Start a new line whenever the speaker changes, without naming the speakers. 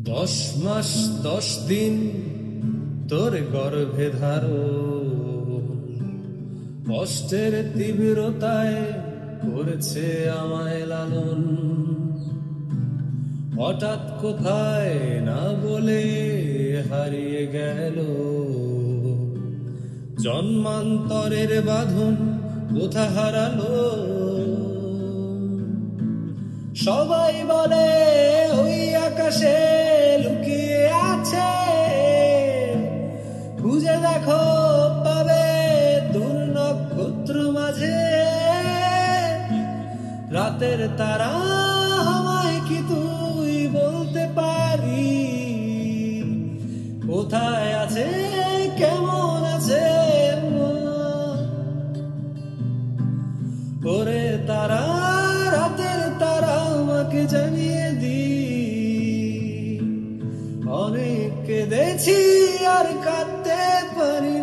10 মাস 10 দিন তোর গর্ভে ধারণ, কষ্টের তীব্রতায় করেছে আমায় লালন। হঠাৎ কোথায় না বলে হারিয়ে গেল, জন্মান্তরের বাঁধন কোথা হারালো। সবাই বলে ওই আকাশে লুকিয়ে আছে, খুঁজে দেখো পাবে দূর নক্ষত্র মাঝে। রাতের তারা আমায় কি তুই বলতে পারি, কোথায় আছে কেমন আছে ওরে তারা, রাতের তারা আমাকে জানিয়ে দি। অনেক কেঁদেছি আর কাঁদতে পারি